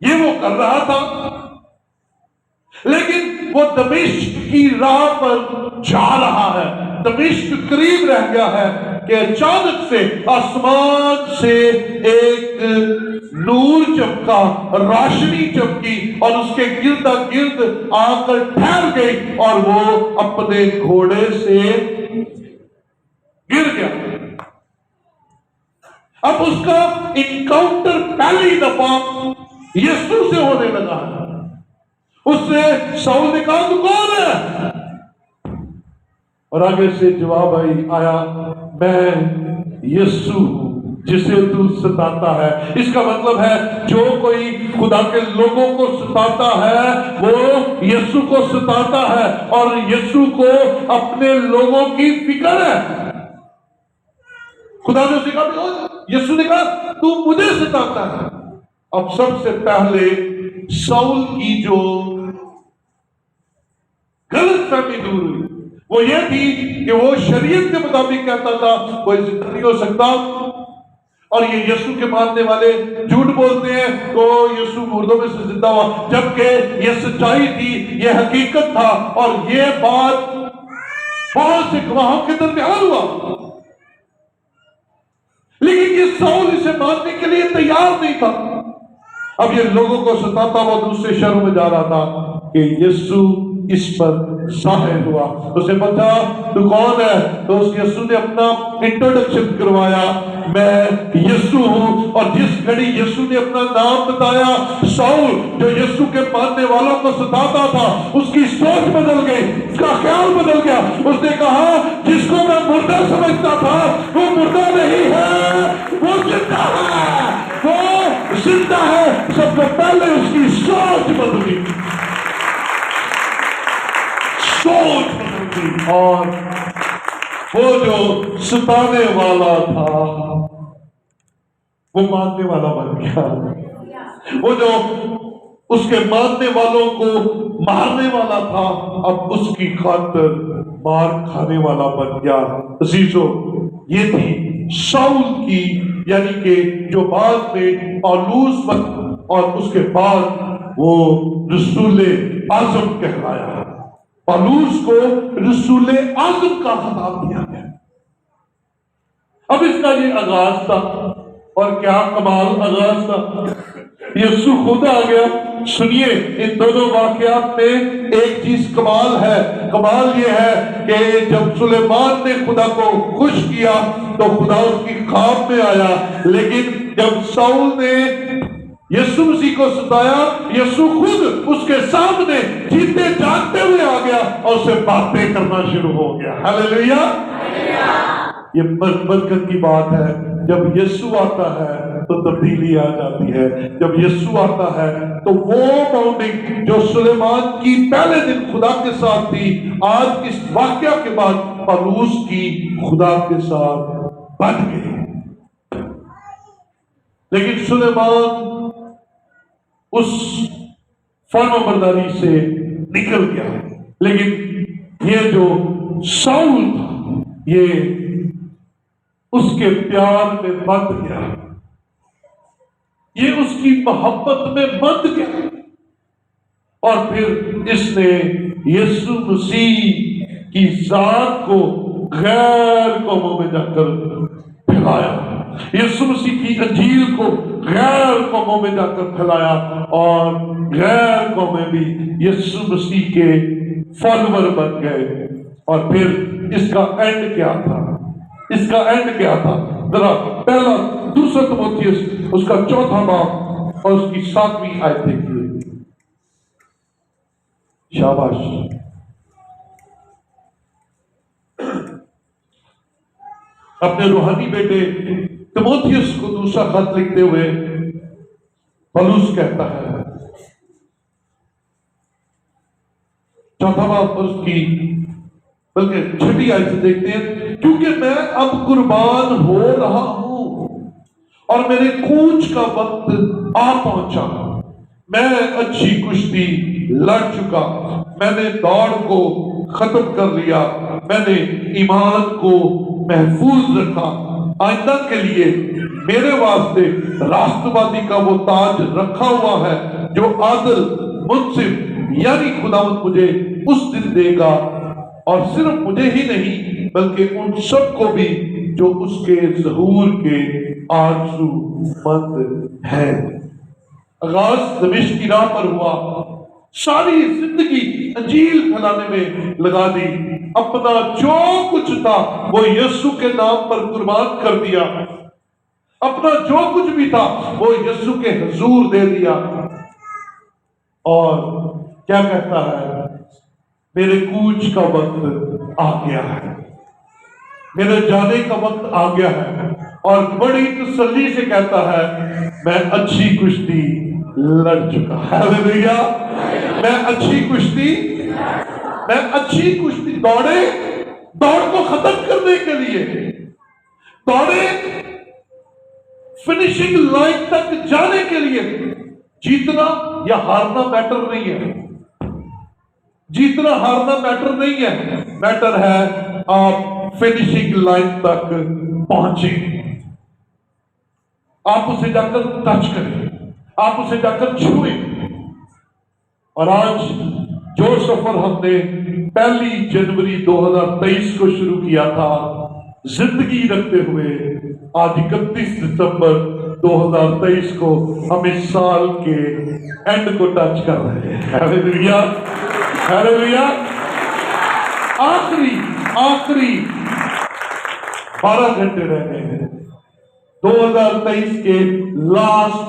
یہ وہ کر رہا تھا. لیکن وہ دمشق کی راہ پر جا رہا ہے، دمشق قریب رہ گیا ہے کہ اچانک سے آسمان سے ایک نور چمکا، روشنی چمکی اور اس کے گردا گرد آ کر ٹھہر گئی اور وہ اپنے گھوڑے سے گر گیا. اب اس کا انکاؤنٹر پہلی دفعہ یسوع سے ہونے لگا. اس سے ساؤل نے کہا تو کون ہے؟ اور آگے سے جواب آیا میں یسوع ہوں جسے تو ستاتا ہے. اس کا مطلب ہے جو کوئی خدا کے لوگوں کو ستاتا ہے وہ یسوع کو ستاتا ہے اور یسوع کو اپنے لوگوں کی فکر ہے. خدا نے اسے کہا، یسوع نے کہا تو مجھے ستاتا ہے. اب سب سے پہلے ساؤل کی جو غلط فہمی دور ہوئی وہ یہ تھی کہ وہ شریعت کے مطابق کہتا تھا کوئی زندہ نہیں ہو سکتا، اور یہ یسوع کے ماننے والے جھوٹ بولتے ہیں تو یسوع مردوں میں سے زندہ ہوا، جبکہ یہ سچائی تھی، یہ حقیقت تھا اور یہ بات بہت سے گواہوں کے درمیان ہوا. لیکن یہ ساؤل اسے ماننے کے لیے تیار نہیں تھا. اب یہ لوگوں کو ستاتا ہوا دوسرے شہروں میں جا رہا تھا کہ یسوع اس پر ظاہر ہوا. اسے پوچھا تو کون ہے؟ تو اس یسوع نے اپنا انٹروڈکشن کروایا، میں یسوع ہوں. اور جس گھڑی یسوع نے اپنا نام بتایا، ساؤل جو یسوع کے ماننے والوں کو ستاتا تھا، اس کی سوچ بدل گئی، اس کا خیال بدل گیا. اس نے کہا جس کو میں مردہ سمجھتا تھا وہ مردہ نہیں ہے، وہ زندہ ہے، وہ زندہ ہے. سب سے پہلے اس کی سوچ بدلی، سوچ بدلی، اور وہ جو ستانے والا تھا وہ ماننے والا بن گیا. وہ جو اس کے ماننے والوں کو مارنے والا تھا اب اس کی خاطر مار کھانے والا بن گیا. عزیزو، یہ تھی ساؤل کی، یعنی کہ جو بعد میں پالوس بن اور اس کے بعد وہ رسول اعظم کہلایا. پالوس کو رسول اعظم کا خطاب دیا گیا. اب اس کا یہ آغاز تھا اور کیا کمال آغاز تھا. یسوع خود آ گیا. سنیے ان دونوں واقعات میں ایک چیز کمال ہے. کمال یہ ہے کہ جب سلیمان نے خدا کو خوش کیا تو خدا اس کی خواب میں آیا، لیکن جب ساؤل نے یسوع مسیح کو ستایا، یسوع خود اس کے سامنے جیتے جاگتے ہوئے آ گیا اور اسے باتیں کرنا شروع ہو گیا. ہاللیلویا. یہ برکت کی بات ہے. جب یسوع آتا ہے تو تبدیلی آ جاتی ہے. جب یسوع آتا ہے تو وہ باؤنڈنگ جو سلیمان کی پہلے دن خدا کے ساتھ تھی، آج اس واقعہ کے بعد پولس کی خدا کے ساتھ بڑھ گئی. لیکن سلیمان اس فرما برداری سے نکل گیا. لیکن یہ جو ساؤل تھا یہ اس کے پیار میں بند گیا، یہ اس کی محبت میں بند گیا، اور پھر اس نے یسوع مسیح کی ذات کو غیر قوموں میں جا کر پھیلایا. یسوع مسیح کی انجیل کو غیر قوموں میں جا کر پھیلایا، اور غیر قومیں بھی یسوع مسیح کے فالوور بن گئے. اور پھر اس کا اینڈ کیا تھا؟ اس کا اینڈ کیا تھا؟ ذرا پہلا دوسرا تیموتھیوس اس کا 4واں باب اور اس کی 7ویں آیت دیکھیے. شاباش. اپنے روحانی بیٹے تیموتھیوس کو دوسرا خط لکھتے ہوئے پولس کہتا ہے، 4واں باب اور اس کی بلکہ 6ویں آیت سے دیکھتے ہیں، کیونکہ میں اب قربان ہو رہا ہوں اور میرے کوچ کا وقت آ پہنچا. میں اچھی کشتی لڑ چکا، میں نے دوڑ کو ختم کر لیا، میں نے ایمان کو محفوظ رکھا. آئندہ کے لیے میرے واسطے راستبازی کا وہ تاج رکھا ہوا ہے جو عادل منصف یعنی خداوند مجھے اس دن دے گا، اور صرف مجھے ہی نہیں بلکہ ان سب کو بھی جو اس کے ظہور کے آرزو مند ہیں. آغاز دمشق کی راہ پر ہوا، ساری زندگی انجیل پھیلانے میں لگا دی، اپنا جو کچھ تھا وہ یسوع کے نام پر قربان کر دیا، اپنا جو کچھ بھی تھا وہ یسوع کے حضور دے دیا. اور کیا کہتا ہے؟ میرے کوچ کا وقت آ گیا ہے، میرے جانے کا وقت آ گیا ہے. اور بڑی تسلی سے کہتا ہے، میں اچھی کشتی لڑ چکا. ہاللیلویا. میں اچھی کشتی دوڑ کو ختم کرنے کے لیے دوڑے، فنیشنگ لائن تک جانے کے لیے. جیتنا یا ہارنا میٹر نہیں ہے، جیتنا ہارنا میٹر نہیں ہے، میٹر ہے آپ فنیشنگ لائن تک پہنچیں، آپ اسے جا کر ٹچ کریں، آپ اسے جا کر چھوئیں. اور آج جو سفر ہم نے 1 جنوری 2023 کو شروع کیا تھا زندگی رکھتے ہوئے، آج 31 دسمبر 2023 کو ہم اس سال کے اینڈ کو ٹچ کر رہے ہیں. ہاللیلویا. ہاللیلویا. آخری 12 گھنٹے رہ گئے ہیں 2023 کے لاسٹ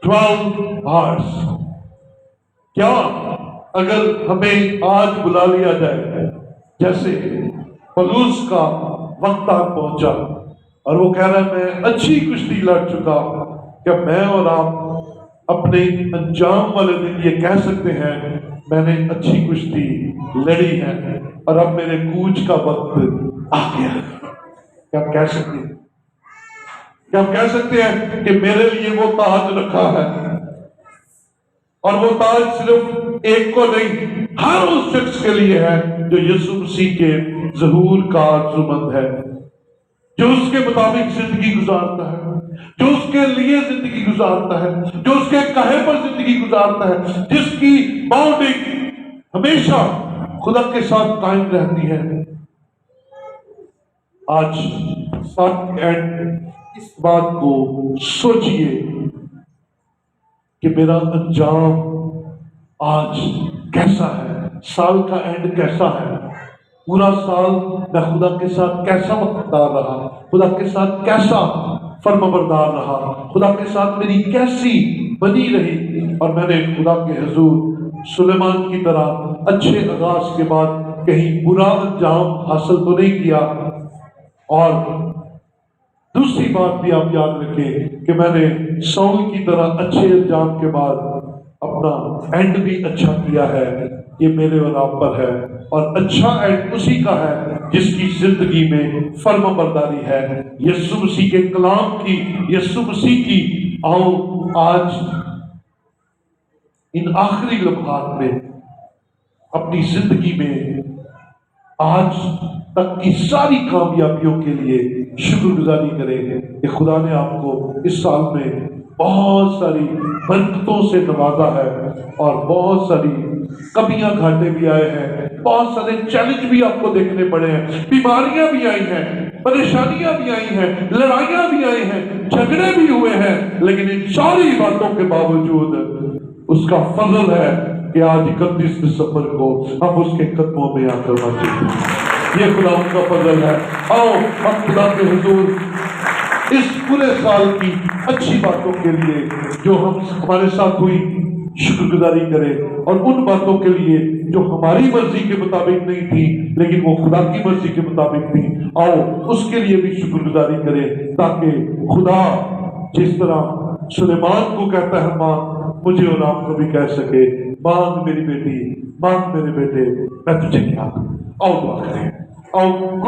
12 آورس. کیا اگر ہمیں آج بلا لیا جائے، جیسے پولس کا وقت آ پہنچا اور وہ کہہ رہا ہے میں اچھی کشتی لڑ چکا، کیا میں اور آپ اپنے انجام والے دن یہ کہہ سکتے ہیں میں نے اچھی کشتی لڑی ہے اور اب میرے کوچ کا وقت آ گیا؟ کیا ہم کہہ سکتے ہیں؟ کیا ہم کہہ سکتے ہیں کہ میرے لیے وہ تاج رکھا ہے، اور وہ تاج صرف ایک کو نہیں، ہر اس شخص کے لیے ہے جو یسوع مسیح کے ظہور کا آرزومند ہے، جو اس کے مطابق زندگی گزارتا ہے، جو اس کے لیے زندگی گزارتا ہے، جو اس کے کہے پر زندگی گزارتا ہے، جس کی باؤنڈنگ ہمیشہ خدا کے ساتھ قائم رہتی ہے. آج ساتھ اینڈ اس بات کو سوچئے کہ میرا انجام آج کیسا ہے، سال کا اینڈ کیسا ہے، پورا سال میں خدا کے ساتھ کیسا وفادار رہا، خدا کے ساتھ کیسا فرمانبردار رہا، خدا کے ساتھ میری کیسی بنی رہی، اور میں نے خدا کے حضور سلیمان کی طرح اچھے آغاز کے بعد کہیں برا انجام حاصل تو نہیں کیا۔ اور دوسری بات بھی آپ یاد رکھیں کہ میں نے سول کی طرح اچھے انجام کے بعد اپنا اینڈ بھی اچھا کیا ہے۔ یہ میرے اور آپ پر ہے، اور اچھا اینڈ اسی کا ہے جس کی زندگی میں فرما برداری ہے، یسوع مسیح کے کلام کی، یسوع مسیح کی۔ آؤ آج ان آخری لمحات میں اپنی زندگی میں آج تک کی ساری کامیابیوں کے لیے شکر گزاری کریں کہ خدا نے آپ کو اس سال میں بہت ساری برکتوں سے نوازا ہے، اور بہت ساری کمیاں گھاٹے بھی آئے ہیں، بہت سارے چیلنج بھی آپ کو دیکھنے پڑے ہیں، بیماریاں بھی آئی ہیں، پریشانیاں بھی آئی ہیں، لڑائیاں بھی آئی ہیں، جھگڑے بھی ہوئے ہیں، لیکن ان ساری باتوں کے باوجود اس کا فضل ہے کہ آج 31 دسمبر کو ہم اس کے قدموں میں آ کر موجود۔ یہ خدا کا فضل ہے۔ آؤ ہم خدا کے حضور اس پورے سال کی اچھی باتوں کے لیے جو ہمارے ساتھ ہوئی شکر گزاری کریں، اور ان باتوں کے لیے جو ہماری مرضی کے مطابق نہیں تھی لیکن وہ خدا کی مرضی کے مطابق تھی، آؤ اس کے لیے بھی شکر گزاری کریں، تاکہ خدا جس طرح سلیمان کو کہتا ہے مانگ، مجھے اور آپ کو بھی کہہ سکے مانگ میری بیٹی، مانگ میرے بیٹے، میں تجھے کیا دوں۔ آؤ دعا کریں، آؤ